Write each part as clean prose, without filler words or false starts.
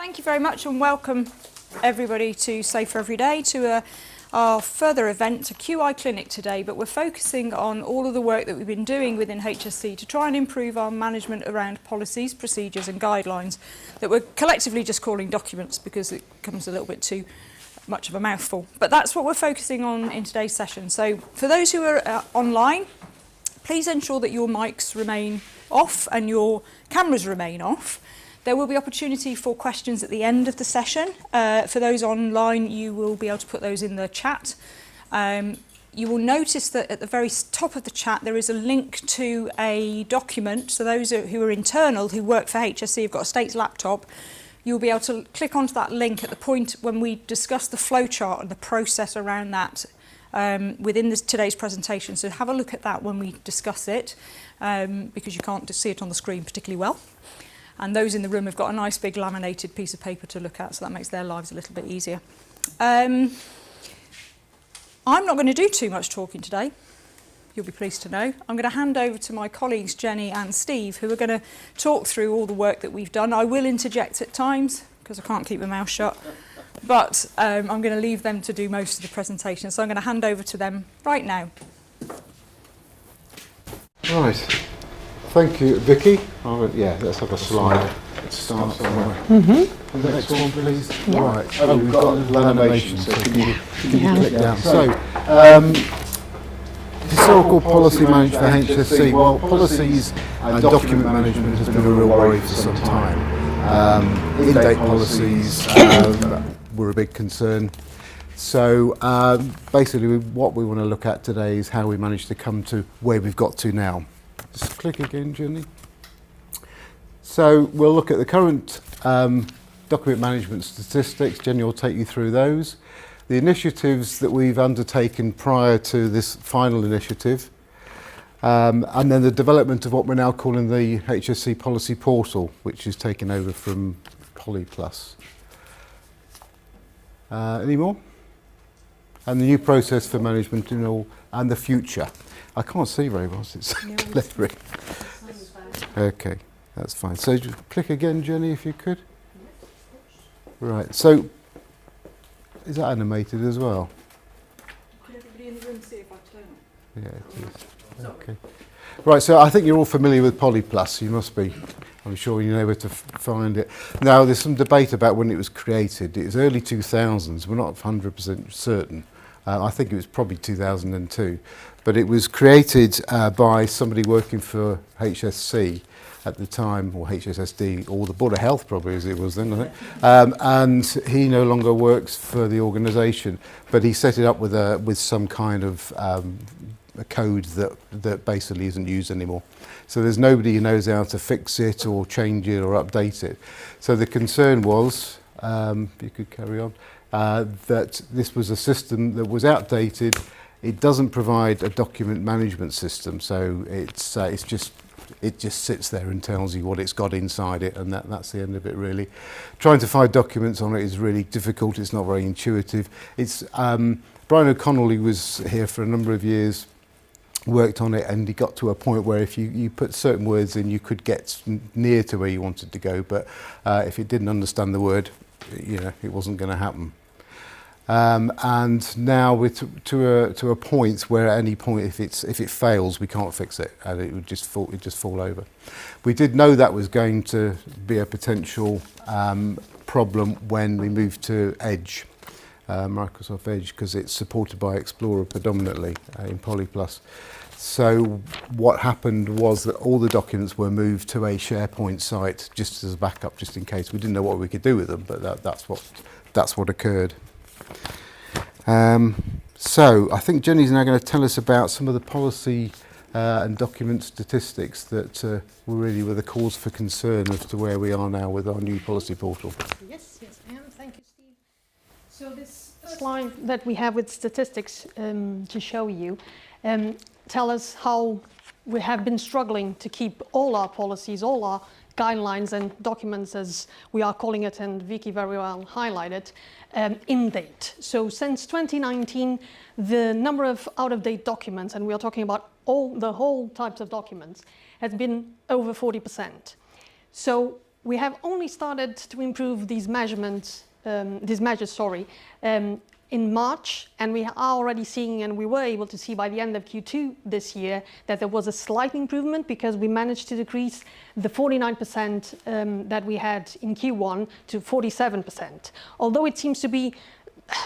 Thank you very much and welcome everybody to Safer Every Day, to our further event, a QI clinic today, but we're focusing on all of the work that we've been doing within HSC to try and improve our management around policies, procedures and guidelines that we're collectively just calling documents because it becomes a little bit too much of a mouthful. But that's what we're focusing on in today's session. So for those who are online, please ensure that your mics remain off and your cameras remain off. There will be opportunity for questions at the end of the session. For those online, you will be able to put those in the chat. You will notice that at the very top of the chat, there is a link to a document. So those who are internal, who work for HSC, have got a States laptop, you'll be able to click onto that link at the point when we discuss the flowchart and the process around that within today's presentation. So have a look at that when we discuss it, because you can't see it on the screen particularly well. And those in the room have got a nice big laminated piece of paper to look at, so that makes their lives a little bit easier. I'm not going to do too much talking today, you'll be pleased to know. I'm going to hand over to my colleagues Jenny and Steve, who are going to talk through all the work that we've done. I will interject at times, because I can't keep my mouth shut, but I'm going to leave them to do most of the presentation. So I'm going to hand over to them right now. Right. Thank you, Vicky. Yeah, let's have a slide. Let's start somewhere. The next one, please. Yeah. Right. Oh, we've got lamination, so can you click down? So, historical policy management for HSC. Well, policies and document management has been a real worry for some time. In-date policies were a big concern. So basically what we want to look at today is how we managed to come to where we've got to now. Just click again, Jenny. So we'll look at the current document management statistics. Jenny will take you through those. The initiatives that we've undertaken prior to this final initiative, and then the development of what we're now calling the HSC Policy Portal, which is taken over from PolyPlus. Any more? And the new process for management and the future. I can't see very well, it's lettering. Okay, that's fine. So click again, Jenny, if you could. Right, so is that animated as well? Can everybody in the room see if I turn it? Yeah, it is. Okay. Right, so I think you're all familiar with PolyPlus, you must be. I'm sure you know where to find it. Now, there's some debate about when it was created. It was early 2000s, we're not 100% certain. I think it was probably 2002. But it was created by somebody working for HSC at the time, or HSSD, or the Board of Health probably as it was then, I think. And he no longer works for the organisation, but he set it up with some kind of a code that basically isn't used anymore. So there's nobody who knows how to fix it or change it or update it. So the concern was, you could carry on, that this was a system that was outdated. It doesn't provide a document management system, so it just sits there and tells you what it's got inside it, and that's the end of it really. Trying to find documents on it is really difficult. It's not very intuitive. It's Brian O'Connell, who was here for a number of years, worked on it, and he got to a point where if you put certain words in, you could get near to where you wanted to go, but if it didn't understand the word, it wasn't going to happen. And now we're to a point where at any point, if it fails, we can't fix it, and it would just fall over. We did know that was going to be a potential problem when we moved to Edge, Microsoft Edge, because it's supported by Explorer predominantly in PolyPlus. So what happened was that all the documents were moved to a SharePoint site just as a backup, just in case. We didn't know what we could do with them, but that's what occurred. So I think Jenny's now going to tell us about some of the policy and document statistics that were the cause for concern as to where we are now with our new policy portal. Yes, I am. Thank you, Steve. So this slide that we have with statistics to show you tell us how we have been struggling to keep all our policies, all our guidelines and documents, as we are calling it, and Vicky very well highlighted, in date. So since 2019, the number of out-of-date documents, and we are talking about the whole types of documents, has been over 40%. So we have only started to improve these measurements, in March, and we are already seeing, and we were able to see by the end of Q2 this year, that there was a slight improvement because we managed to decrease the 49% that we had in Q1 to 47%. Although it seems to be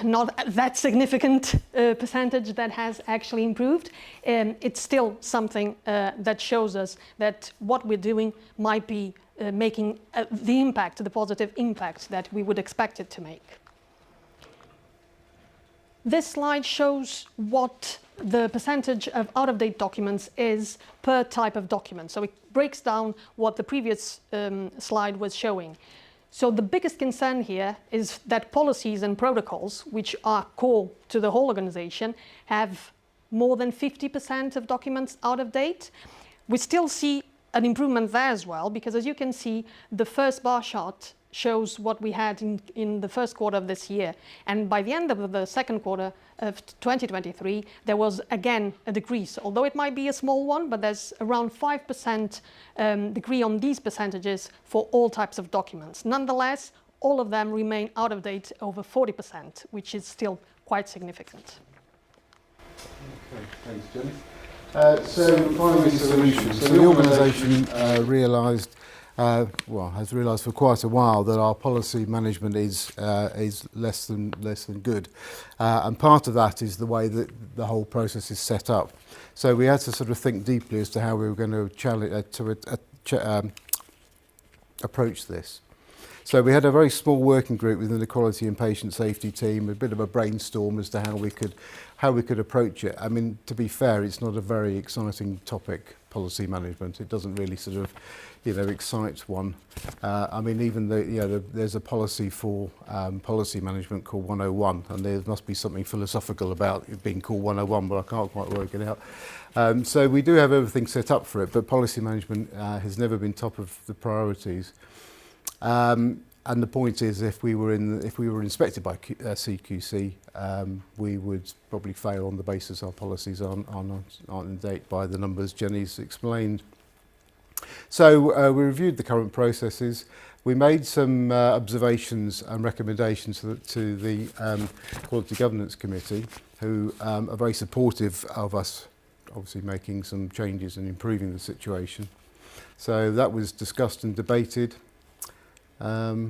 not that significant percentage that has actually improved, it's still something that shows us that what we're doing might be making the impact, the positive impact that we would expect it to make. This slide shows what the percentage of out-of-date documents is per type of document. So it breaks down what the previous slide was showing. So the biggest concern here is that policies and protocols, which are core to the whole organization, have more than 50% of documents out of date. We still see an improvement there as well, because as you can see, the first bar chart shows what we had in the first quarter of this year. And by the end of the second quarter of 2023, there was again a decrease. Although it might be a small one, but there's around 5% degree on these percentages for all types of documents. Nonetheless, all of them remain out of date over 40%, which is still quite significant. Okay, thanks, Jenny. So finally, solutions. So the organisation has realised for quite a while that our policy management is less than good, and part of that is the way that the whole process is set up. So we had to sort of think deeply as to how we were going to approach this. So we had a very small working group within the quality and patient safety team, a bit of a brainstorm as to how we could approach it. I mean, to be fair, it's not a very exciting topic, policy management. It doesn't really sort of, excite one. I mean, even there's a policy for policy management called 101, and there must be something philosophical about it being called 101, but I can't quite work it out. So we do have everything set up for it, but policy management has never been top of the priorities. And the point is, if we were inspected by CQC, we would probably fail on the basis our policies aren't in date by the numbers Jenny's explained. So we reviewed the current processes. We made some observations and recommendations to the Quality Governance Committee, who are very supportive of us, obviously making some changes and improving the situation. So that was discussed and debated. Got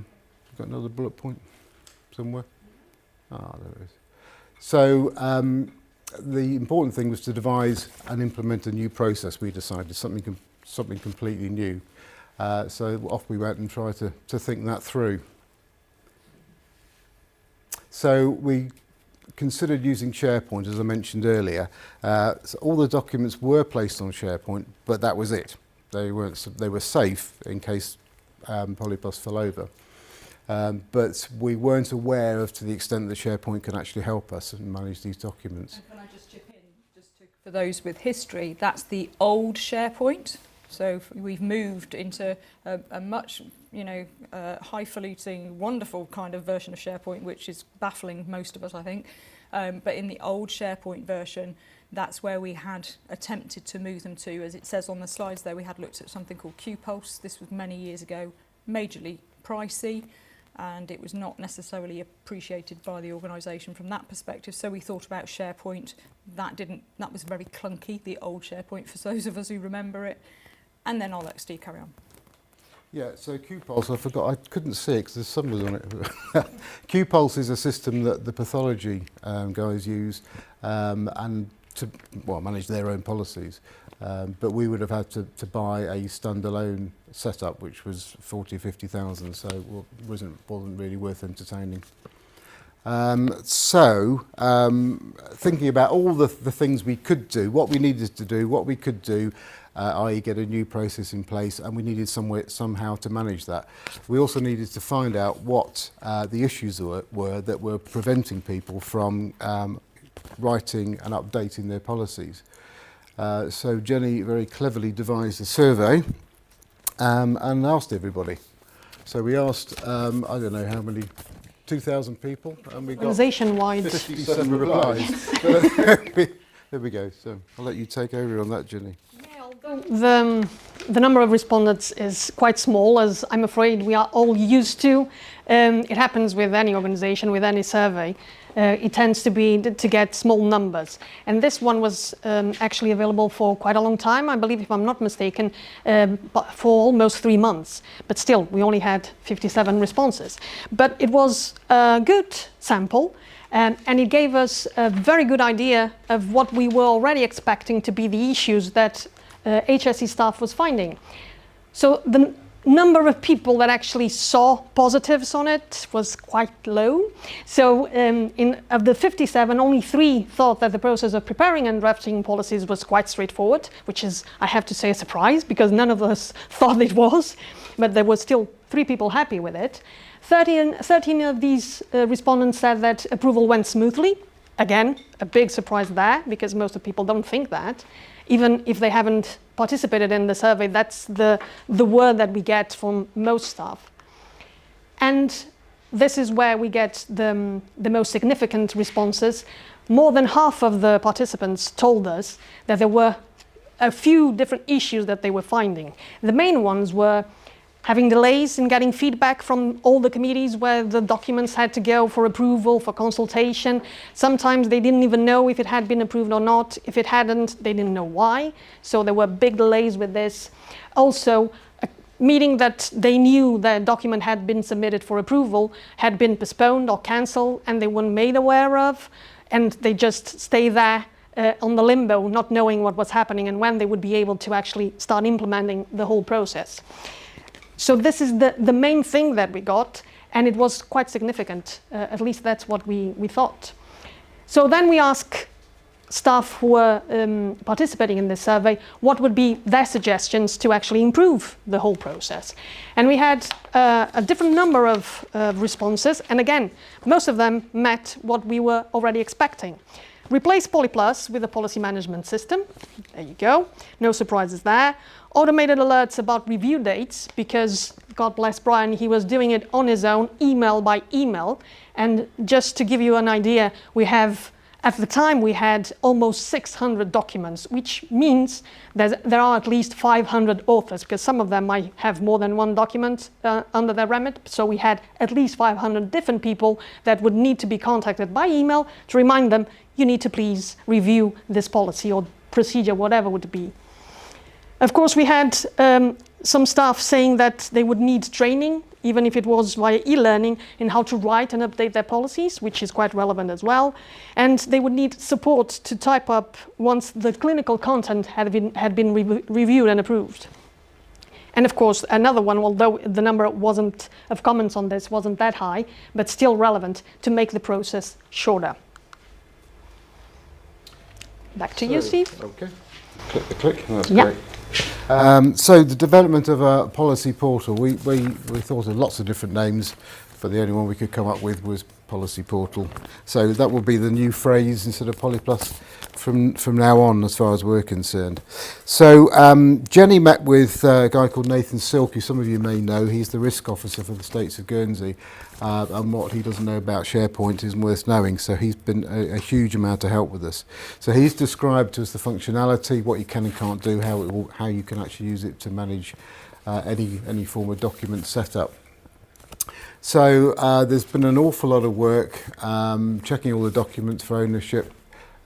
another bullet point somewhere? Ah, there it is. So the important thing was to devise and implement a new process. We decided something completely new. So off we went and tried to think that through. So we considered using SharePoint, as I mentioned earlier. So all the documents were placed on SharePoint, but that was it. They were safe in case Polyplus fell over. But we weren't aware of to the extent that SharePoint can actually help us and manage these documents. And can I just chip in, for those with history, that's the old SharePoint. So we've moved into a much, highfalutin, wonderful kind of version of SharePoint, which is baffling most of us, I think. But in the old SharePoint version, that's where we had attempted to move them to. As it says on the slides there, we had looked at something called QPulse. This was many years ago, majorly pricey, and it was not necessarily appreciated by the organisation from that perspective. So we thought about SharePoint. That was very clunky, the old SharePoint, for those of us who remember it. And then I'll let Steve carry on. Yeah, so QPulse, I forgot, I couldn't see it because there's symbols on it. QPulse is a system that the pathology guys use and to manage their own policies. But we would have had to buy a standalone setup, which was 40 or 50,000, so it wasn't really worth entertaining. Thinking about all the things we could do, what we needed to do, what we could do, i.e. get a new process in place, and we needed somehow to manage that. We also needed to find out what the issues were that were preventing people from writing and updating their policies. So Jenny very cleverly devised a survey and asked everybody. So we asked, I don't know how many, 2,000 people, and we got organization-wide 57 replies. There we go. So I'll let you take over on that, Jenny. Yeah, although know, the number of respondents is quite small, as I'm afraid we are all used to. It happens with any organization, with any survey. It tends to be to get small numbers. And this one was actually available for quite a long time, I believe, if I'm not mistaken, for almost 3 months. But still, we only had 57 responses. But it was a good sample, and it gave us a very good idea of what we were already expecting to be the issues that HSE staff was finding. So the number of people that actually saw positives on it was quite low. So of the 57, only 3 thought that the process of preparing and drafting policies was quite straightforward, which is, I have to say, a surprise, because none of us thought it was, but there were still 3 people happy with it. 13 of these respondents said that approval went smoothly. Again, a big surprise there, because most of people don't think that. Even if they haven't participated in the survey, that's the word that we get from most staff. And this is where we get the most significant responses. More than half of the participants told us that there were a few different issues that they were finding. The main ones were having delays in getting feedback from all the committees where the documents had to go for approval, for consultation. Sometimes they didn't even know if it had been approved or not. If it hadn't, they didn't know why. So there were big delays with this. Also, a meeting that they knew the document had been submitted for approval had been postponed or cancelled, and they weren't made aware of, and they just stay there on the limbo, not knowing what was happening and when they would be able to actually start implementing the whole process. So this is the main thing that we got, and it was quite significant. At least that's what we thought. So then we asked staff who were participating in this survey what would be their suggestions to actually improve the whole process. And we had a different number of responses, and again, most of them met what we were already expecting. Replace PolyPlus with a policy management system. There you go. No surprises there. Automated alerts about review dates, because God bless Brian, he was doing it on his own, email by email. And just to give you an idea, at the time we had almost 600 documents, which means there are at least 500 authors, because some of them might have more than one document under their remit. So we had at least 500 different people that would need to be contacted by email to remind them, you need to please review this policy or procedure, whatever it would be. Of course, we had some staff saying that they would need training, even if it was via e-learning, in how to write and update their policies, which is quite relevant as well. And they would need support to type up once the clinical content had been reviewed and approved. And of course, another one, although the number of comments on this wasn't that high, but still relevant, to make the process shorter. Back to you, Steve. Okay. Click the click. That's Yeah. great. So the development of a policy portal, we thought of lots of different names, but the only one we could come up with was policy portal. So that will be the new phrase instead of PolyPlus from now on, as far as we're concerned. So Jenny met with a guy called Nathan Silk, who some of you may know. He's the risk officer for the States of Guernsey, and what he doesn't know about SharePoint is worth knowing. So he's been a huge amount of help with us. So he's described to us the functionality, what you can and can't do, how you can actually use it to manage any form of document setup. So there's been an awful lot of work checking all the documents for ownership,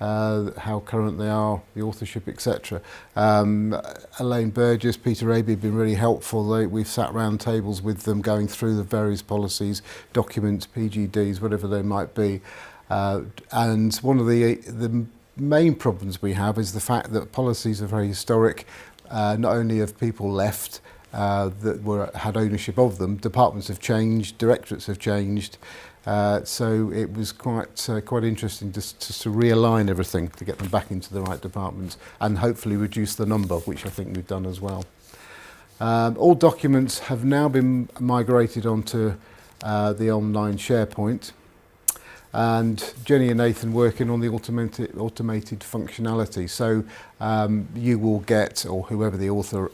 how current they are, the authorship, etc. Elaine Burgess, Peter Aby have been really helpful. We've sat round tables with them going through the various policies, documents, PGDs, whatever they might be. And one of the main problems we have is the fact that policies are very historic. Not only have people left that had ownership of them, departments have changed, directorates have changed. So it was quite interesting just to realign everything to get them back into the right departments and hopefully reduce the number, which I think we've done as well. All documents have now been migrated onto the online SharePoint, and Jenny and Nathan working on the automated functionality. So you will get, or whoever the author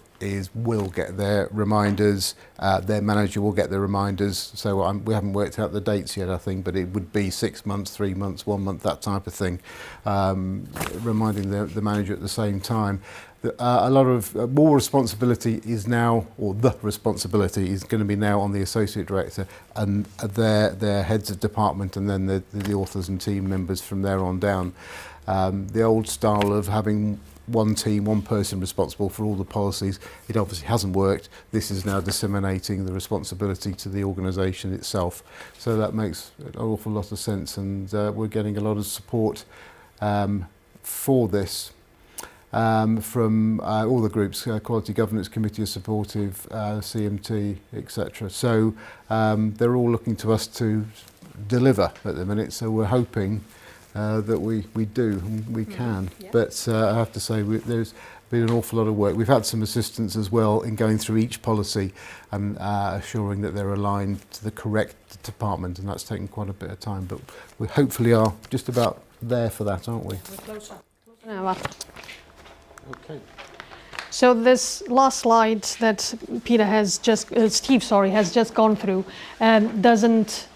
will get their reminders, their manager will get their reminders. So we haven't worked out the dates yet, I think, but it would be 6 months, 3 months, 1 month, that type of thing, reminding the manager at the same time. A lot of more responsibility is now, or the responsibility is going to be now on the associate director and their heads of department, and then the authors and team members from there on down. The old style of having one team, one person responsible for all the policies, it obviously hasn't worked. This is now disseminating the responsibility to the organisation itself. So that makes an awful lot of sense, and we're getting a lot of support for this from all the groups. Quality Governance Committee is supportive, CMT, etc. So they're all looking to us to deliver at the minute, so we're hoping that we do, and we can. Yeah. But I have to say there's been an awful lot of work. We've had some assistance as well in going through each policy and assuring that they're aligned to the correct department, and that's taken quite a bit of time, but we hopefully are just about there for that, aren't we? We're closer. Now, Okay. so this last slide that Peter has just, Steve, sorry, has just gone through, doesn't.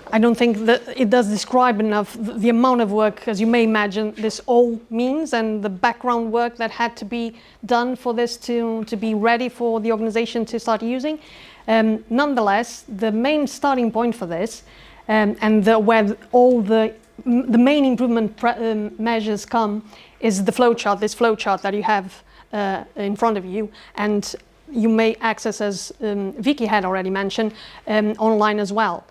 I don't think that it does describe enough the amount of work, as you may imagine, this all means, and the background work that had to be done for this to be ready for the organization to start using. Nonetheless, the main starting point for this, and where all the main improvement measures come, is the flowchart, this flowchart that you have in front of you, and you may access, as Vicky had already mentioned, online as well.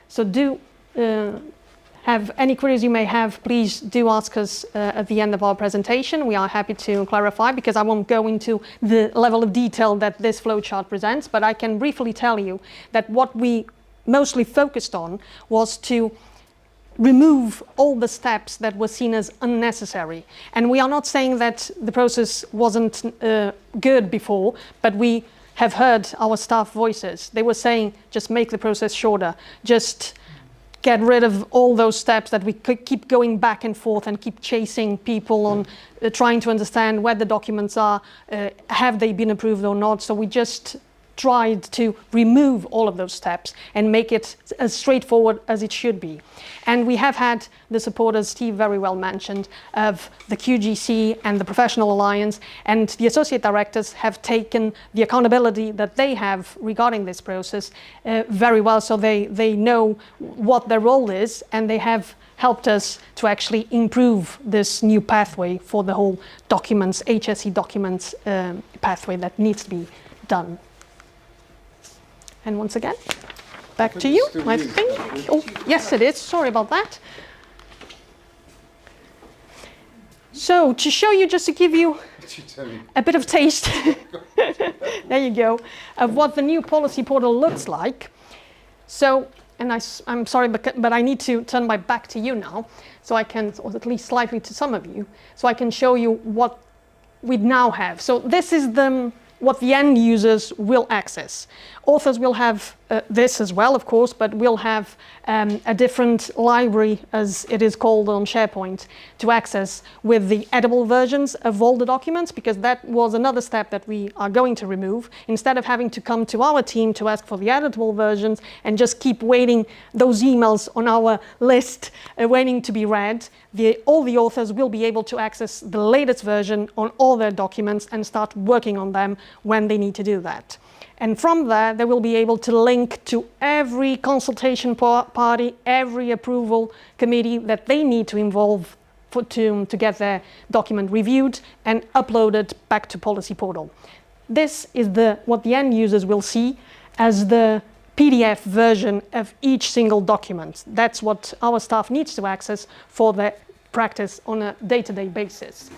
So do have any queries you may have, please do ask us at the end of our presentation. We are happy to clarify, because I won't go into the level of detail that this flowchart presents, but I can briefly tell you that what we mostly focused on was to remove all the steps that were seen as unnecessary. And we are not saying that the process wasn't good before, but we have heard our staff voices. They were saying, just make the process shorter, just get rid of all those steps that we could keep going back and forth and keep chasing people on trying to understand where the documents are, have they been approved or not. So we just tried to remove all of those steps and make it as straightforward as it should be. And we have had the support, as Steve very well mentioned, of the QGC and the Professional Alliance, and the associate directors have taken the accountability that they have regarding this process very well, so they know what their role is, and they have helped us to actually improve this new pathway for the whole documents, HSE documents pathway that needs to be done. And once again, back to you, I think. Oh, yes, it is. Sorry about that. So, to show you, just to give you a bit of taste, there you go, of what the new policy portal looks like. So, and I'm sorry, but I need to turn my back to you now, so I can, or at least slightly to some of you, so I can show you what we now have. So this is what the end users will access. Authors will have this as well, of course, but we'll have a different library, as it is called on SharePoint, to access with the editable versions of all the documents, because that was another step that we are going to remove. Instead of having to come to our team to ask for the editable versions and just keep waiting those emails on our list waiting to be read, all the authors will be able to access the latest version on all their documents and start working on them when they need to do that. And from there, they will be able to link to every consultation party, every approval committee that they need to involve to get their document reviewed and uploaded back to Policy Portal. This is what the end users will see as the PDF version of each single document. That's what our staff needs to access for their practice on a day-to-day basis.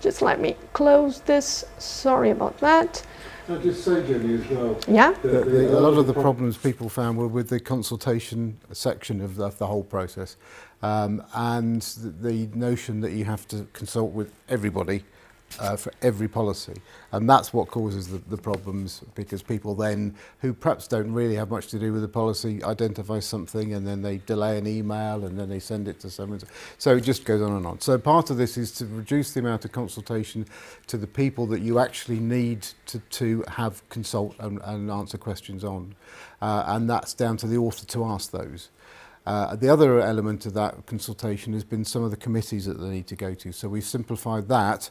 Just let me close this. Sorry about that. I'll just say, Jenny, as well. Yeah? A lot of the problems people found were with the consultation section of the whole process, and the notion that you have to consult with everybody for every policy, and that's what causes the problems, because people then, who perhaps don't really have much to do with the policy, identify something and then they delay an email and then they send it to someone. So it just goes on and on. So part of this is to reduce the amount of consultation to the people that you actually need to have consult and answer questions on, and that's down to the author to ask those. The other element of that consultation has been some of the committees that they need to go to. So we've simplified that.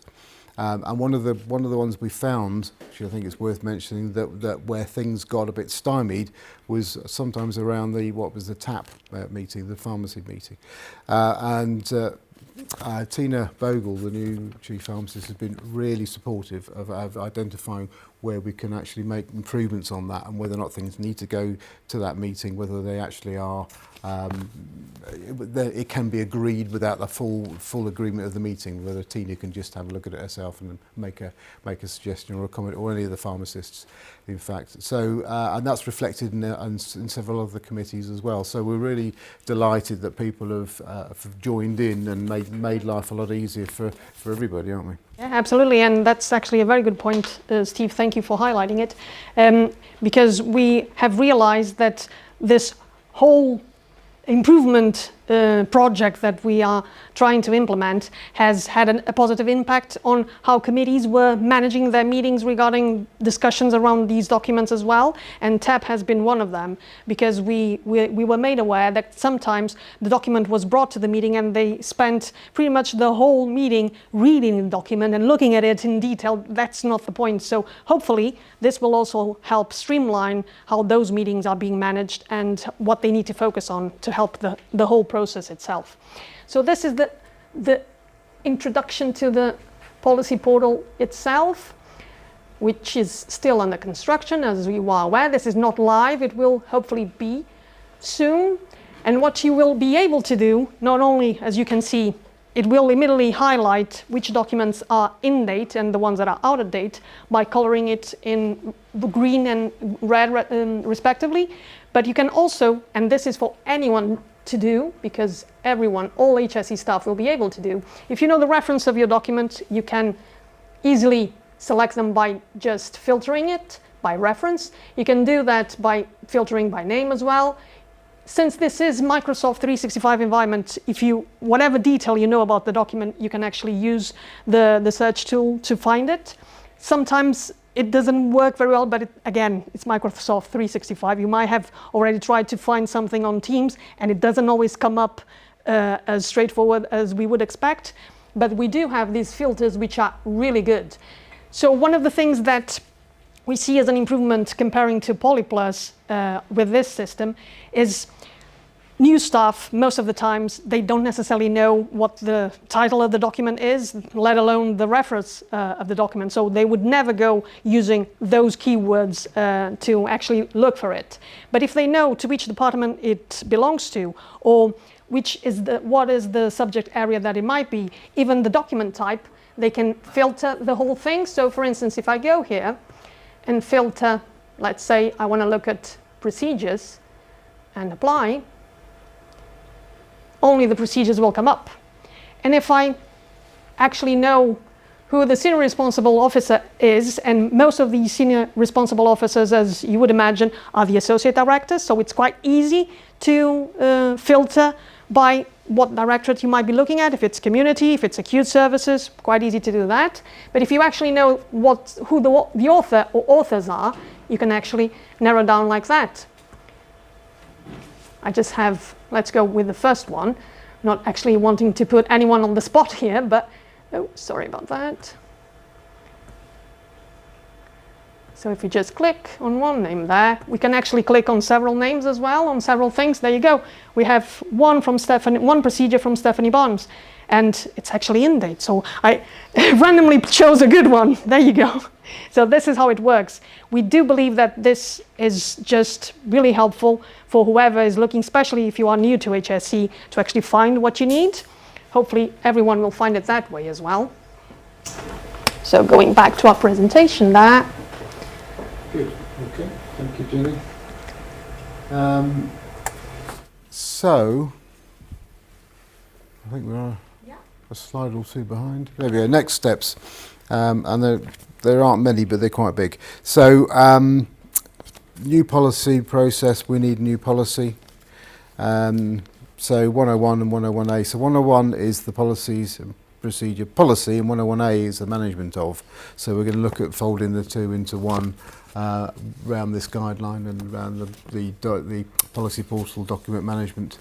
And one of the ones we found, which I think it's worth mentioning, that where things got a bit stymied was sometimes around the TAP meeting, the pharmacy meeting, Tina Vogel, the new chief pharmacist, has been really supportive of identifying where we can actually make improvements on that, and whether or not things need to go to that meeting, whether they actually are. It can be agreed without the full agreement of the meeting, whether Tina can just have a look at it herself and make a suggestion or a comment, or any of the pharmacists, in fact. So and that's reflected in several other committees as well. So we're really delighted that people have joined in and made life a lot easier for everybody, aren't we? Yeah, absolutely, and that's actually a very good point, Steve. Thank you for highlighting it, because we have realized that this whole improvement project that we are trying to implement has had a positive impact on how committees were managing their meetings regarding discussions around these documents as well, and TAP has been one of them, because we were made aware that sometimes the document was brought to the meeting and they spent pretty much the whole meeting reading the document and looking at it in detail. That's not the point. So hopefully this will also help streamline how those meetings are being managed and what they need to focus on to help the whole process itself. So this is the introduction to the policy portal itself, which is still under construction, as you are aware. This is not live. It will hopefully be soon. And what you will be able to do, not only, as you can see, it will immediately highlight which documents are in date and the ones that are out of date by coloring it in green and red respectively. But you can also, and this is for anyone to do, because everyone, all HSE staff will be able to do, if you know the reference of your document, you can easily select them by just filtering it by reference. You can do that by filtering by name as well. Since this is Microsoft 365 environment, whatever detail you know about the document, you can actually use the search tool to find it. Sometimes it doesn't work very well, but again, it's Microsoft 365. You might have already tried to find something on Teams and it doesn't always come up as straightforward as we would expect. But we do have these filters which are really good. So one of the things that we see as an improvement comparing to PolyPlus with this system is new staff. Most of the times they don't necessarily know what the title of the document is, let alone the reference of the document. So they would never go using those keywords to actually look for it. But if they know to which department it belongs to, or what is the subject area that it might be, even the document type, they can filter the whole thing. So for instance, if I go here and filter, let's say I want to look at procedures and apply, only the procedures will come up. And if I actually know who the senior responsible officer is, and most of these senior responsible officers, as you would imagine, are the associate directors, so it's quite easy to filter by what directorate you might be looking at. If it's community, if it's acute services, quite easy to do that. But if you actually know who the author or authors are, you can actually narrow down like that. I just have, let's go with the first one. Not actually wanting to put anyone on the spot here, but, oh, sorry about that. So if you just click on one name there, we can actually click on several names as well, on several things. There you go. We have one procedure from Stephanie Barnes, and it's actually in date. So I randomly chose a good one. There you go. So this is how it works. We do believe that this is just really helpful for whoever is looking, especially if you are new to HSE, to actually find what you need. Hopefully everyone will find it that way as well. So going back to our presentation there. Good. Okay. Thank you, Jenny. So I think we're a slide or two behind. There we go. Next steps. and there aren't many, but they're quite big. So new policy process, we need new policy. So 101 and 101A. So 101 is the policies and procedure policy, and 101A is the management of. So we're going to look at folding the two into one around this guideline and around the policy portal document management.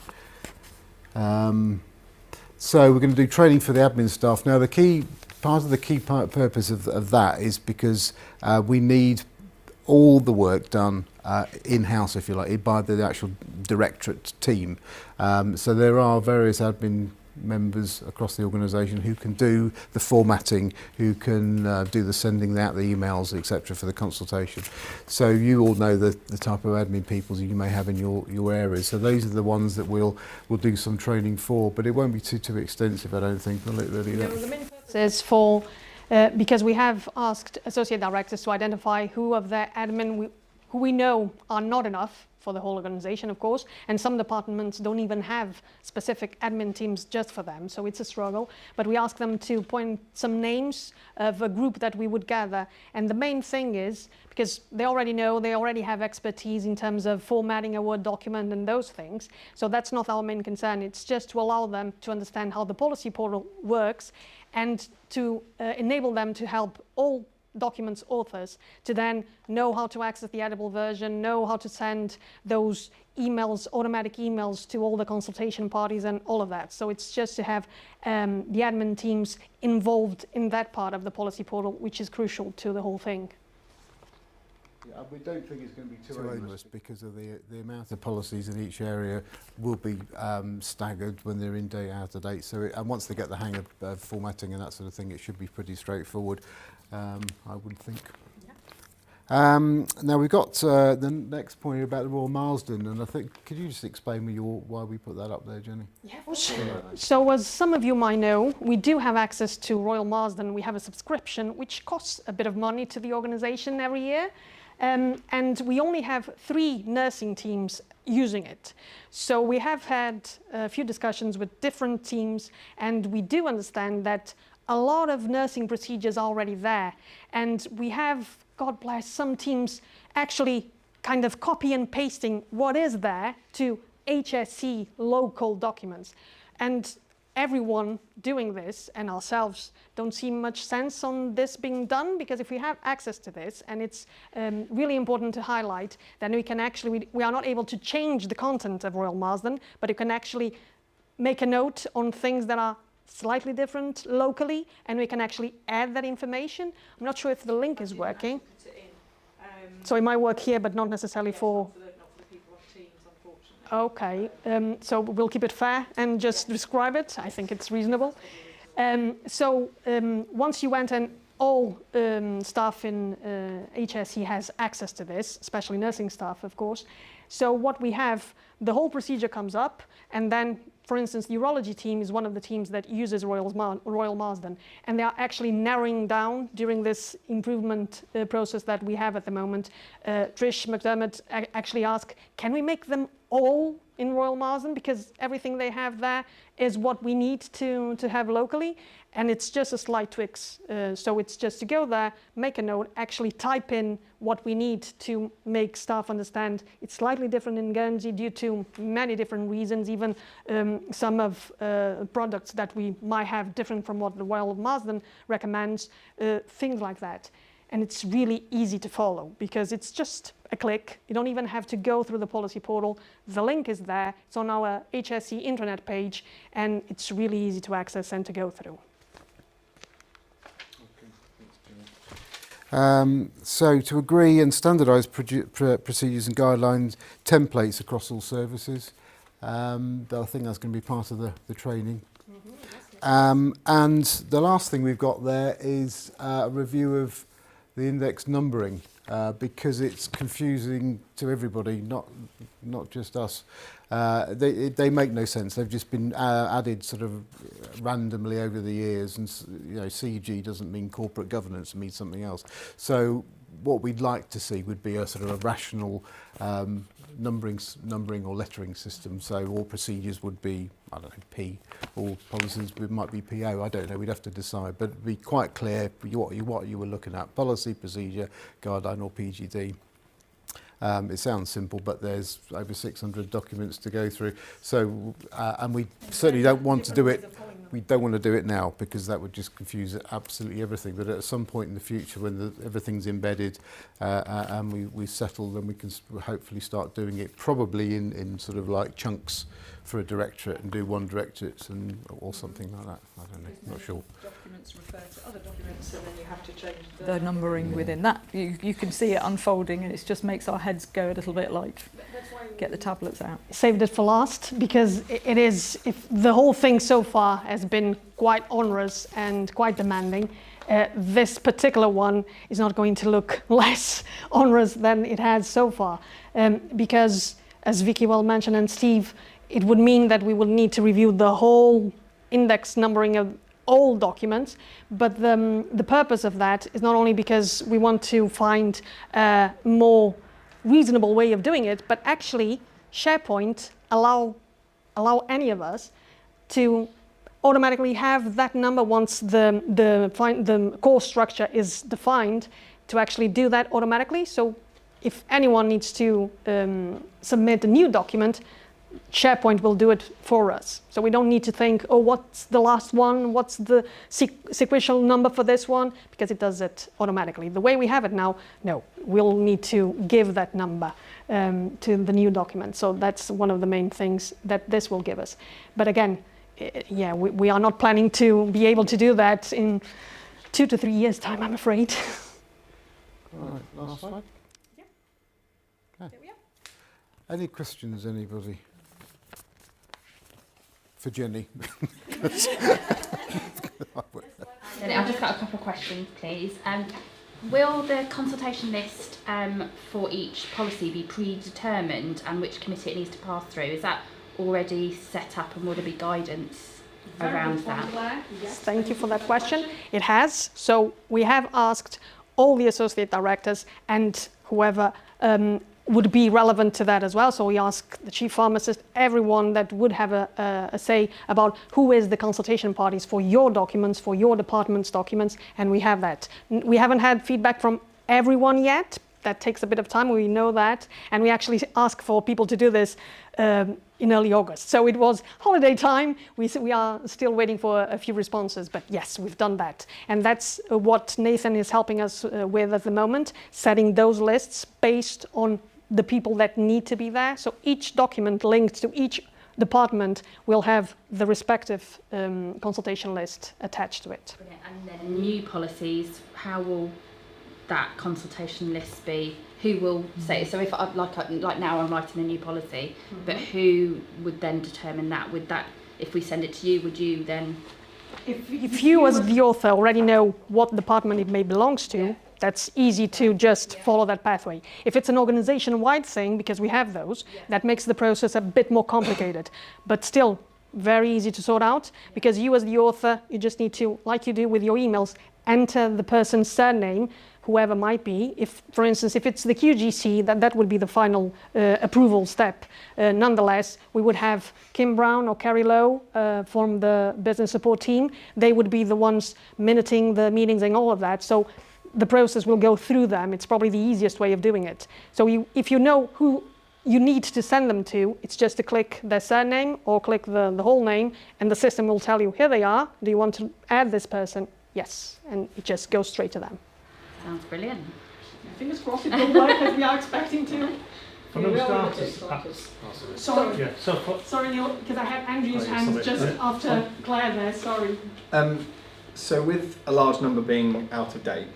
So we're going to do training for the admin staff. Now the key purpose of that is because we need all the work done in-house, if you like, by the actual directorate team. So there are various admin members across the organisation who can do the formatting, who can do the sending out the emails, etc. for the consultation. So you all know the type of admin people you may have in your areas. So those are the ones that we'll do some training for, but it won't be too extensive, I don't think, will it really? No, the main purpose is for because we have asked associate directors to identify who of their admin who we know are not enough for the whole organization, of course, and some departments don't even have specific admin teams just for them, so it's a struggle. But we ask them to point some names of a group that we would gather, and the main thing is, because they already have expertise in terms of formatting a Word document and those things, so that's not our main concern. It's just to allow them to understand how the policy portal works and to enable them to help all documents authors to then know how to access the editable version, know how to send those emails, automatic emails to all the consultation parties and all of that. So it's just to have the admin teams involved in that part of the policy portal, which is crucial to the whole thing. Yeah, we don't think it's going to be too onerous because of the amount of policies in each area will be staggered when they're in date, out of date. So and once they get the hang of formatting and that sort of thing, it should be pretty straightforward. I would think. Yeah. Now we've got the next point about the Royal Marsden, and I think, could you just explain me why we put that up there, Jenny? Yes. So as some of you might know, we do have access to Royal Marsden. We have a subscription which costs a bit of money to the organisation every year, and we only have 3 nursing teams using it. So we have had a few discussions with different teams, and we do understand that a lot of nursing procedures are already there, and we have, God bless, some teams actually kind of copy and pasting what is there to HSE local documents. And everyone doing this, and ourselves, don't see much sense on this being done, because if we have access to this, and it's really important to highlight, then we can actually, we are not able to change the content of Royal Marsden, but you can actually make a note on things that are slightly different locally, and we can actually add that information. I'm not sure if the link is working. So it might work here, but not necessarily for... Not for the people on Teams, unfortunately. Okay, so we'll keep it fair and just describe it. I think it's reasonable. Once you went and all staff in HSE has access to this, especially nursing staff, of course. So what we have, the whole procedure comes up, and then, for instance, the urology team is one of the teams that uses Royal Marsden, and they are actually narrowing down during this improvement process that we have at the moment. Trish McDermott actually asked, can we make them all in Royal Marsden, because everything they have there is what we need to have locally, and it's just a slight tweaks. So it's just to go there, make a note, actually type in what we need to make staff understand. It's slightly different in Guernsey due to many different reasons, even some of products that we might have different from what the Royal Marsden recommends, things like that. And it's really easy to follow because it's just a click. You don't even have to go through the policy portal. The link is there. It's on our HSE intranet page, and it's really easy to access and to go through. So to agree and standardise procedures and guidelines, templates across all services. I think that's going to be part of the training. And the last thing we've got there is a review of the index numbering, because it's confusing to everybody, not just us. They make no sense. They've just been added sort of randomly over the years, and you know, CG doesn't mean corporate governance, it means something else. So what we'd like to see would be a sort of a rational numbering or lettering system. So all procedures would be, I don't know, P, all policies might be PO, I don't know, we'd have to decide, but it'd be quite clear what you were looking at, policy, procedure, guideline or PGD. It sounds simple, but there's over 600 documents to go through. So, and we certainly don't want to do it. We don't want to do it now because that would just confuse absolutely everything. But at some point in the future, when everything's embedded and we settle, then we can hopefully start doing it probably in sort of like chunks for a directorate and do one directorate or something like that. I don't know, not sure. Documents refer to other documents, so then you have to change the numbering within that. You can see it unfolding, and it just makes our heads go a little bit like, get the tablets out. Saved it for last because it is, if the whole thing so far has been quite onerous and quite demanding, this particular one is not going to look less onerous than it has so far, because as Vicky well mentioned and Steve, it would mean that we would need to review the whole index numbering of all documents, but the purpose of that is not only because we want to find a more reasonable way of doing it, but actually SharePoint allow any of us to automatically have that number once the core structure is defined, to actually do that automatically. So if anyone needs to submit a new document, SharePoint will do it for us. So we don't need to think, oh, what's the last one? What's the sequential number for this one? Because it does it automatically. The way we have it now, no, we'll need to give that number to the new document. So that's one of the main things that this will give us. But again, yeah, we are not planning to be able to do that in 2 to 3 years' time, I'm afraid. All right, last slide. Yeah. Okay. There we are. Any questions, anybody? For Jenny. I've just got a couple of questions, please. Will the consultation list for each policy be predetermined and which committee it needs to pass through? Is that already set up, and will there be guidance around that? Yes, thank you for that question. It has. So we have asked all the associate directors and whoever would be relevant to that as well. So we ask the chief pharmacist, everyone that would have a say about who is the consultation parties for your documents, for your department's documents, and we have that. We haven't had feedback from everyone yet. That takes a bit of time, we know that, and we actually ask for people to do this in early August. So it was holiday time. We are still waiting for a few responses, but yes, we've done that. And that's what Nathan is helping us with at the moment, setting those lists based on the people that need to be there. So each document linked to each department will have the respective consultation list attached to it. Brilliant. And then new policies, how will that consultation list be? Who will say, so if like now I'm writing a new policy, but who would then determine that? Would that, if we send it to you, would you then? If you as the author already know what department it may belongs to, that's easy to just follow that pathway. If it's an organization-wide thing, because we have those, that makes the process a bit more complicated, but still very easy to sort out, because you as the author, you just need to, like you do with your emails, enter the person's surname, whoever might be. If, for instance, if it's the QGC, that would be the final approval step. Nonetheless, we would have Kim Brown or Carrie Lowe from the business support team. They would be the ones minuting the meetings and all of that. So the process will go through them. It's probably the easiest way of doing it. So if you know who you need to send them to, it's just to click their surname or click the whole name, and the system will tell you, here they are. Do you want to add this person? Yes. And it just goes straight to them. Sounds brilliant. Fingers crossed it will work as we are expecting to. Sorry, Yeah, sorry, Neil, because I had Andrew's hand just after Claire there, sorry. So with a large number being out of date,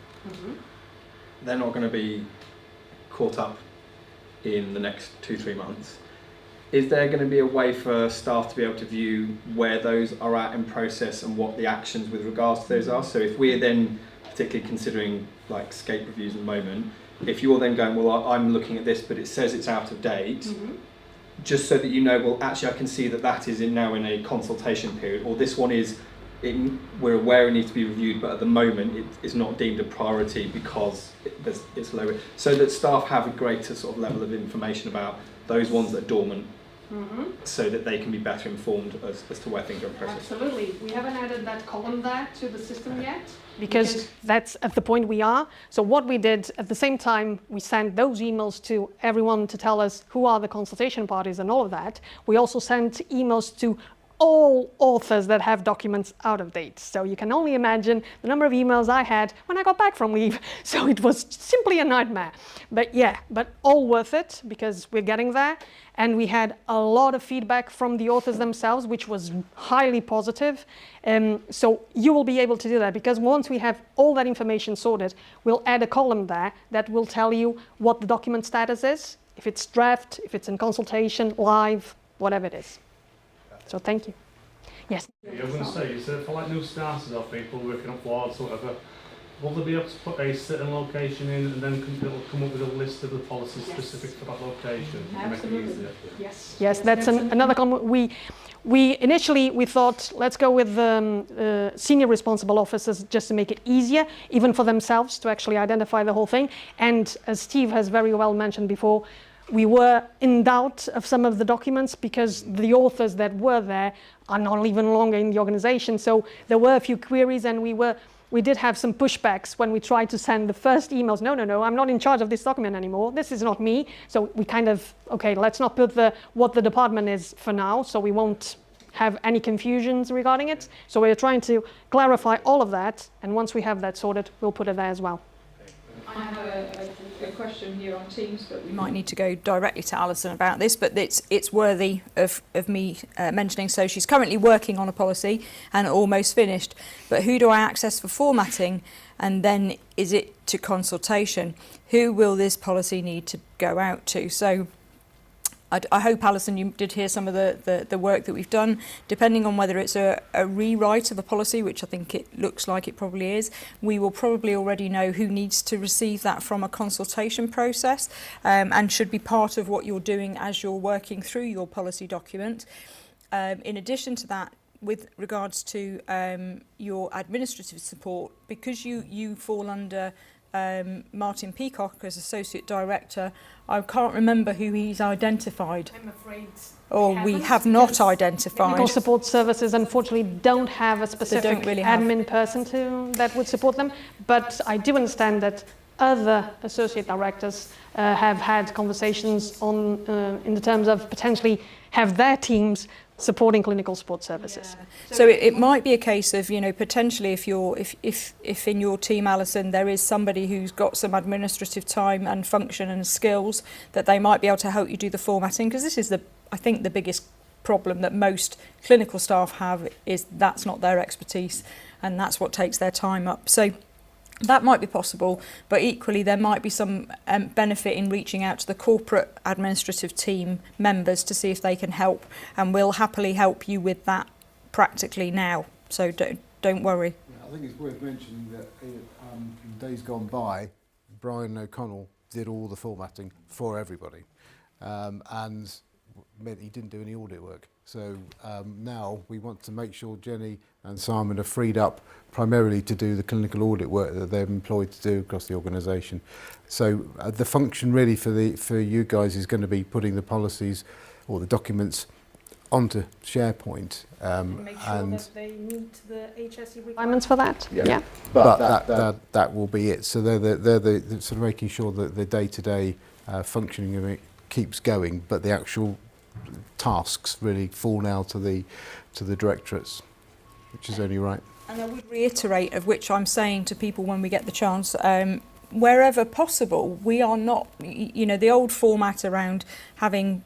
they're not going to be caught up in the next 2-3 months. Is there going to be a way for staff to be able to view where those are at in process and what the actions with regards to those are? So if we're then particularly considering like scape reviews at the moment, if you're then going, well, I'm looking at this, but it says it's out of date, just so that you know, well, actually I can see that that is now in a consultation period, or this one is we're aware it needs to be reviewed, but at the moment it's not deemed a priority because it's low. So that staff have a greater sort of level of information about those ones that are dormant, so that they can be better informed as to where things are in process. Absolutely. We haven't added that column there to the system yet because that's at the point we are. So what we did at the same time, we sent those emails to everyone to tell us who are the consultation parties and all of that. We also sent emails to all authors that have documents out of date. So you can only imagine the number of emails I had when I got back from leave. So it was simply a nightmare. But yeah, but all worth it because we're getting there. And we had a lot of feedback from the authors themselves, which was highly positive. So you will be able to do that because once we have all that information sorted, we'll add a column there that will tell you what the document status is, if it's draft, if it's in consultation, live, whatever it is. So thank you. Yes. I was going to say, is it for like new starters or people working up wards or whatever, will they be able to put a certain location in and then it'll come up with a list of the policies specific for that location? Absolutely. Yes. Yes, that's another comment. We initially thought let's go with senior responsible officers just to make it easier, even for themselves to actually identify the whole thing. And as Steve has very well mentioned before, we were in doubt of some of the documents because the authors that were there are not even longer in the organization. So there were a few queries and we did have some pushbacks when we tried to send the first emails. No, I'm not in charge of this document anymore. This is not me. So we kind of, okay, let's not put what the department is for now, so we won't have any confusions regarding it. So we're trying to clarify all of that. And once we have that sorted, we'll put it there as well. I have a question here on Teams, but we might need to go directly to Alison about this, but it's worthy of me mentioning. So she's currently working on a policy and almost finished, but who do I access for formatting? And then is it to consultation? Who will this policy need to go out to? So I hope, Alison, you did hear some of the work that we've done. Depending on whether it's a rewrite of a policy, which I think it looks like it probably is, we will probably already know who needs to receive that from a consultation process and should be part of what you're doing as you're working through your policy document. In addition to that, with regards to your administrative support, because you fall under Martin Peacock as Associate Director, I can't remember who he's identified. I'm afraid. Or we have not identified. Technical support services unfortunately don't have a specific admin person that would support them, but I do understand that other associate directors have had conversations on in the terms of potentially have their teams supporting clinical support services. Yeah. So it might be a case of, potentially if in your team, Alison, there is somebody who's got some administrative time and function and skills, that they might be able to help you do the formatting, because this is I think the biggest problem that most clinical staff have, is that's not their expertise and that's what takes their time up. So that might be possible, but equally there might be some benefit in reaching out to the corporate administrative team members to see if they can help, and we'll happily help you with that practically now. So don't worry. Yeah, I think it's worth mentioning that in days gone by, Brian O'Connell did all the formatting for everybody, and meant he didn't do any audit work. So now we want to make sure Jenny and Simon are freed up primarily to do the clinical audit work that they're employed to do across the organisation. So the function really for you guys is going to be putting the policies or the documents onto SharePoint. Make sure that they meet the HSE requirements for that. Yeah. But that will be it. So they're the sort of making sure that the day-to-day functioning of it keeps going, but the actual tasks really fall now to the directorates, which is only right. And I would reiterate, of which I'm saying to people when we get the chance, wherever possible, we are not, the old format around having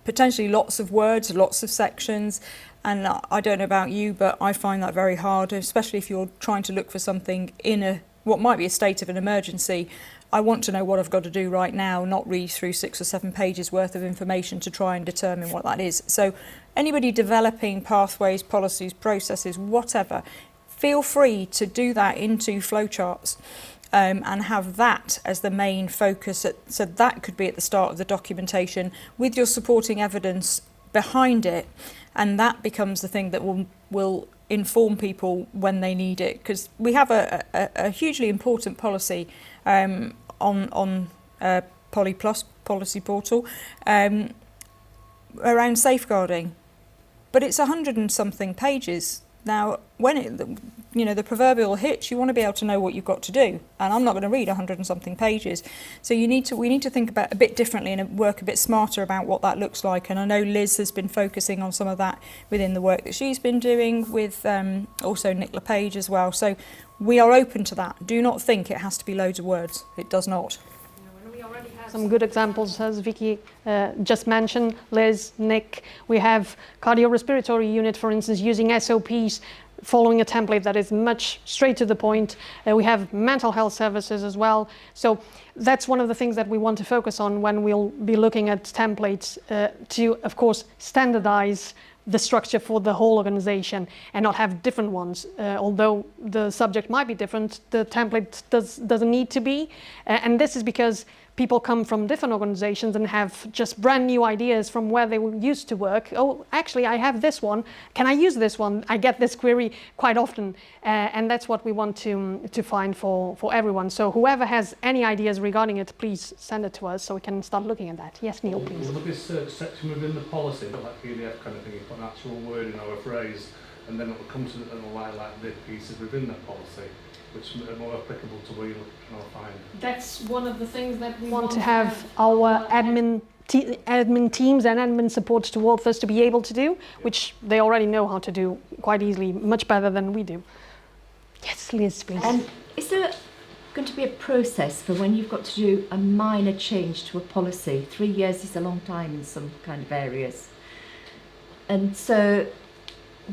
potentially lots of words, lots of sections, and I don't know about you, but I find that very hard, especially if you're trying to look for something in what might be a state of an emergency. I want to know what I've got to do right now, not read through 6 or 7 pages worth of information to try and determine what that is. So anybody developing pathways, policies, processes, whatever, feel free to do that into flowcharts and have that as the main focus. So that could be at the start of the documentation with your supporting evidence behind it, and that becomes the thing that will inform people when they need it, because we have a hugely important policy on Poly Plus policy portal around safeguarding, but it's 100 and something pages. Now, when the proverbial hitch, you want to be able to know what you've got to do, and I'm not going to read 100 and something pages. So we need to think about a bit differently and work a bit smarter about what that looks like. And I know Liz has been focusing on some of that within the work that she's been doing with also Nicola Page as well. So we are open to that. Do not think it has to be loads of words. It does not. Some good examples, as Vicky just mentioned, Liz, Nick. We have cardiorespiratory unit, for instance, using SOPs, following a template that is much straight to the point. We have mental health services as well. So that's one of the things that we want to focus on when we'll be looking at templates to, of course, standardize the structure for the whole organization and not have different ones. Although the subject might be different, the template doesn't need to be. And this is because people come from different organizations and have just brand new ideas from where they used to work. Oh, actually, I have this one. Can I use this one? I get this query quite often. And that's what we want to find for everyone. So whoever has any ideas regarding it, please send it to us so we can start looking at that. Yes, Neil, please. Will this section within the policy, but like PDF kind of thing, you put an actual wording or a phrase, and then it will come to the line like the pieces within the policy, which are more applicable to where you're trying to find. That's one of the things that we want to have our admin teams and admin support to authors to be able to do, which they already know how to do quite easily, much better than we do. Yes, Liz, please. Is there going to be a process for when you've got to do a minor change to a policy? 3 years is a long time in some kind of areas. And so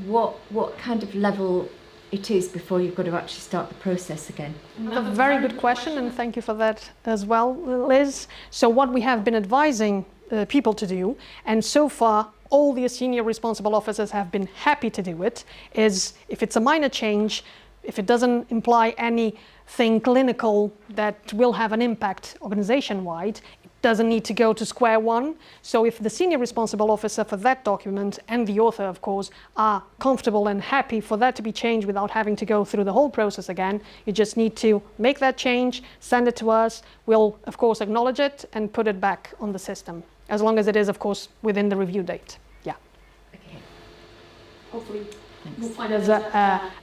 what kind of level it is before you've got to actually start the process again? A very good question, and thank you for that as well, Liz. So what we have been advising people to do, and so far all the senior responsible officers have been happy to do it, is if it's a minor change, if it doesn't imply anything clinical that will have an impact organization-wide, doesn't need to go to square one. So if the senior responsible officer for that document and the author, of course, are comfortable and happy for that to be changed without having to go through the whole process again, you just need to make that change, send it to us. We'll, of course, acknowledge it and put it back on the system, as long as it is, of course, within the review date. Yeah. Okay. Hopefully we'll find us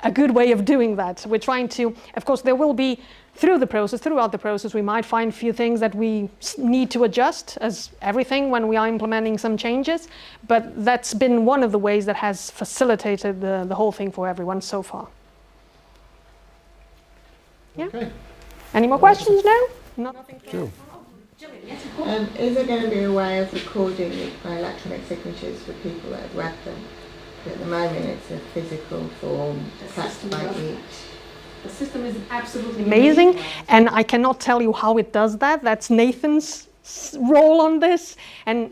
a good way of doing that. We're trying to, of course, there will be, throughout the process, we might find a few things that we need to adjust, as everything when we are implementing some changes, but that's been one of the ways that has facilitated the whole thing for everyone so far. Yeah? Okay. Any more questions now? Nothing? Sure. Is there going to be a way of recording it by electronic signatures for people that have read them? At the moment it's a physical form, attached by each. The system is absolutely amazing, and I cannot tell you how it does that. That's Nathan's role on this, and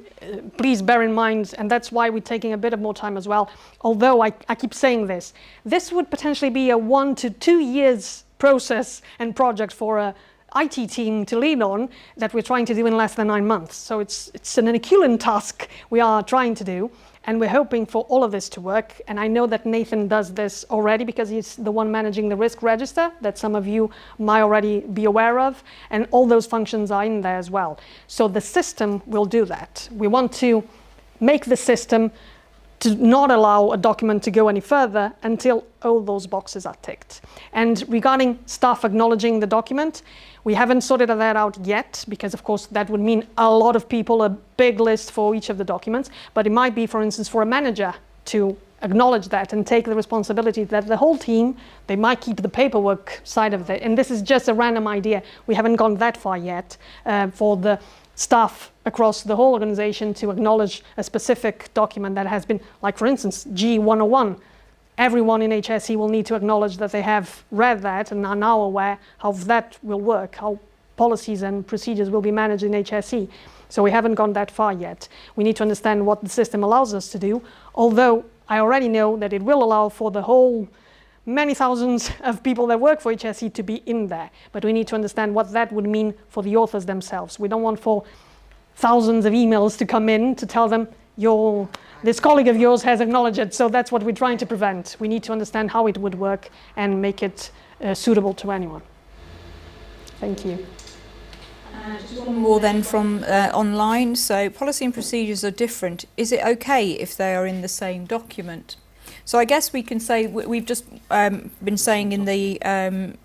please bear in mind, and that's why we're taking a bit of more time as well, although I keep saying this would potentially be a 1 to 2 years process and project for a IT team to lead on that we're trying to do in less than 9 months. So it's an Herculean task we are trying to do. And we're hoping for all of this to work. And I know that Nathan does this already because he's the one managing the risk register that some of you might already be aware of. And all those functions are in there as well. So the system will do that. We want to make the system to not allow a document to go any further until all those boxes are ticked. And regarding staff acknowledging the document, we haven't sorted that out yet because, of course, that would mean a lot of people, a big list for each of the documents. But it might be, for instance, for a manager to acknowledge that and take the responsibility that the whole team, they might keep the paperwork side of it. And this is just a random idea. We haven't gone that far yet for the staff across the whole organization to acknowledge a specific document that has been, like, for instance, G101. Everyone in HSE will need to acknowledge that they have read that and are now aware how that will work, how policies and procedures will be managed in HSE. So we haven't gone that far yet. We need to understand what the system allows us to do, although I already know that it will allow for the whole many thousands of people that work for HSE to be in there. But we need to understand what that would mean for the authors themselves. We don't want for thousands of emails to come in to tell them, this colleague of yours has acknowledged it, so that's what we're trying to prevent. We need to understand how it would work and make it suitable to anyone. Thank you. Just one more then from online. So policy and procedures are different. Is it okay if they are in the same document? So I guess we can say, we've just been saying in the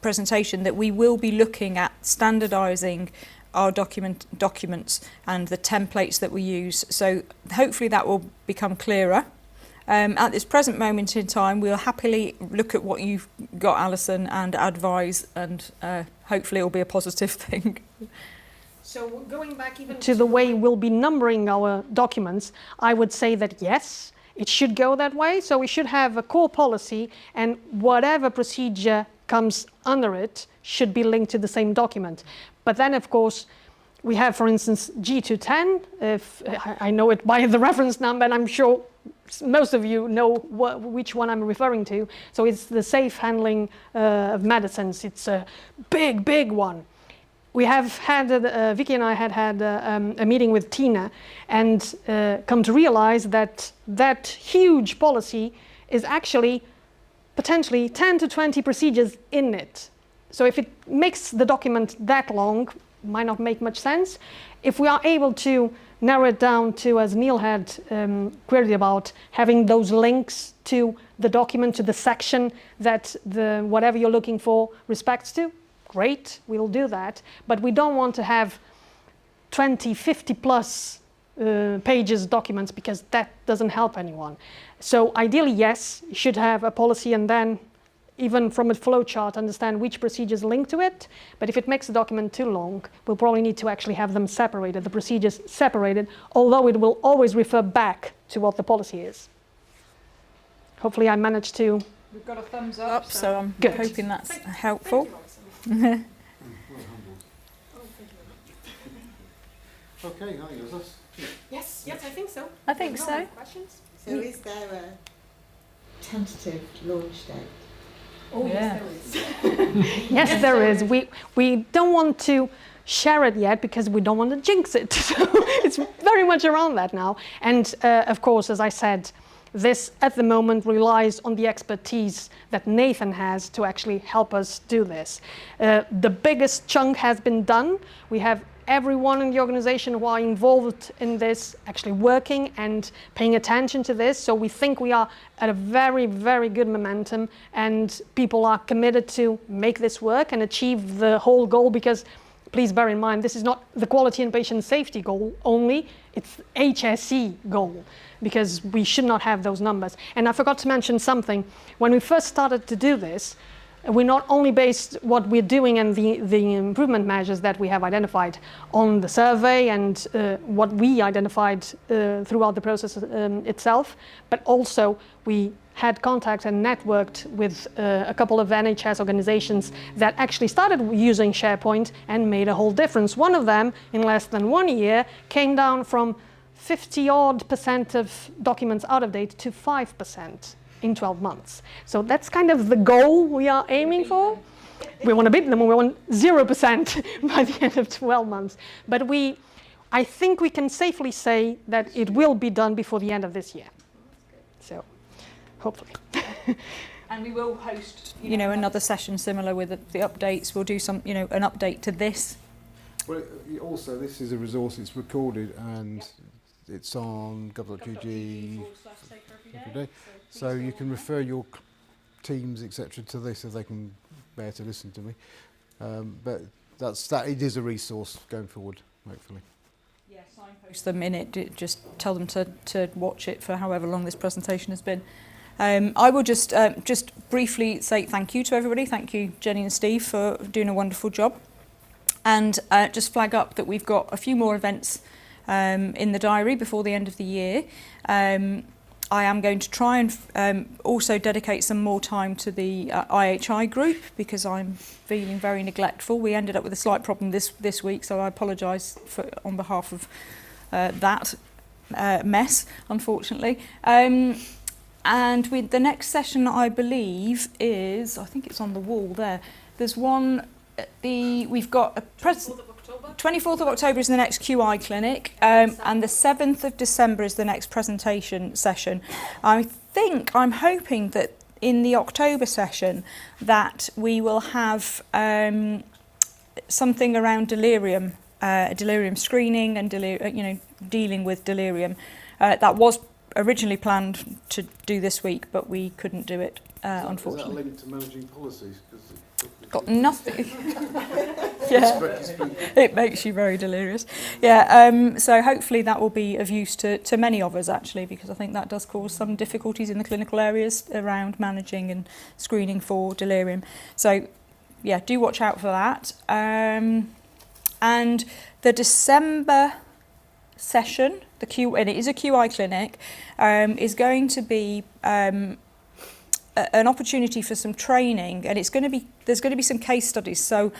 presentation that we will be looking at standardising our documents and the templates that we use. So hopefully that will become clearer. At this present moment in time, we'll happily look at what you've got, Alison, and advise, and hopefully it'll be a positive thing. So going back even to the way we'll be numbering our documents, I would say that yes, it should go that way. So we should have a core policy, and whatever procedure comes under it should be linked to the same document. But then, of course, we have, for instance, G210. If I know it by the reference number, and I'm sure most of you know which one I'm referring to. So it's the safe handling of medicines. It's a big one. We have had, Vicky and I had a meeting with Tina, and come to realize that that huge policy is actually potentially 10 to 20 procedures in it. So if it makes the document that long, might not make much sense. If we are able to narrow it down to, as Neil had queried about, having those links to the document, to the section that whatever you're looking for respects to, great, we'll do that. But we don't want to have 20, 50 plus pages documents, because that doesn't help anyone. So ideally, yes, you should have a policy, and then even from a flow chart, understand which procedures link to it. But if it makes the document too long, we'll probably need to actually have them separated, the procedures separated, although it will always refer back to what the policy is. Hopefully I managed to... We've got a thumbs up, so I'm Good. hoping that's helpful. Okay, Yes, I think so. I think so. Questions? So is there a tentative launch date? Oh, yeah. Yes, there is. We don't want to share it yet because we don't want to jinx it. So it's very much around that now. And of course, as I said, this at the moment relies on the expertise that Nathan has to actually help us do this. The biggest chunk has been done. We have everyone in the organization who are involved in this actually working and paying attention to this. So we think we are at a very, very good momentum, and people are committed to make this work and achieve the whole goal, because please bear in mind, this is not the quality and patient safety goal only, it's HSE goal, because we should not have those numbers. And I forgot to mention something. When we first started to do this, we not only based what we're doing and the improvement measures that we have identified on the survey and what we identified throughout the process itself, but also we had contact and networked with a couple of NHS organizations that actually started using SharePoint and made a whole difference. One of them, in less than 1 year, came down from 50-odd% of documents out of date to 5%. In 12 months. So that's kind of the goal we are aiming for. We want to beat them, and we want 0% by the end of 12 months. But I think we can safely say that it will be done before the end of this year. So, hopefully. And we will host, another session similar with the updates. We'll do some, an update to this. Well, also, this is a resource, it's recorded, and it's on gov.gg every day. So you can refer your teams, etc., to this if they can bear to listen to me. But it is a resource going forward, hopefully. Yeah, signpost them in it. Just tell them to watch it for however long this presentation has been. I will just briefly say thank you to everybody. Thank you, Jenny and Steve, for doing a wonderful job. And just flag up that we've got a few more events in the diary before the end of the year. I am going to try and also dedicate some more time to the IHI group, because I'm feeling very neglectful. We ended up with a slight problem this week, so I apologise on behalf of that mess, unfortunately. And with the next session, I believe I think it's on the wall there. There's one, we've got a 24th of October is the next QI clinic, and the 7th of December is the next presentation session. I'm hoping that in the October session that we will have something around delirium, delirium screening and dealing with delirium. That was originally planned to do this week, but we couldn't do it, unfortunately. Is that linked to managing policies? Got nothing. Yeah, it makes you very delirious. Yeah, so hopefully that will be of use to many of us, actually, because I think that does cause some difficulties in the clinical areas around managing and screening for delirium. So yeah, do watch out for that. And the December session, and it is a QI clinic, is going to be an opportunity for some training, and there's going to be some case studies. So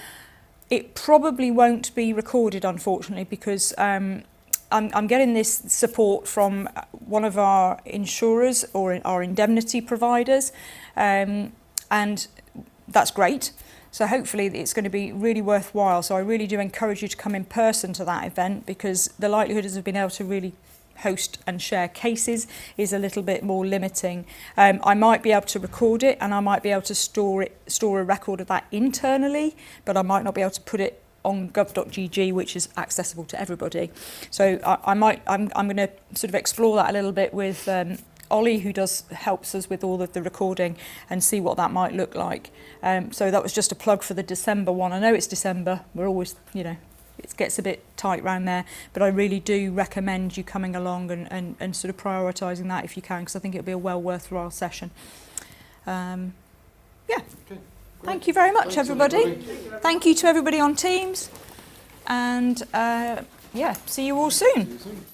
it probably won't be recorded, unfortunately, because I'm getting this support from one of our insurers or our indemnity providers, and that's great. So hopefully it's going to be really worthwhile. So I really do encourage you to come in person to that event, because the likelihood of being able to really host and share cases is a little bit more limiting. I might be able to record it, and I might be able to store a record of that internally, but I might not be able to put it on gov.gg, which is accessible to everybody. So I'm going to sort of explore that a little bit with Ollie, who helps us with all of the recording, and see what that might look like. So that was just a plug for the December one. I know it's December, we're always, it gets a bit tight round there, but I really do recommend you coming along and sort of prioritising that if you can, because I think it'll be a well worthwhile session. Yeah. Okay, thank you very much, thanks, everybody. Thank you to everybody on Teams, and yeah, see you all soon. See you soon.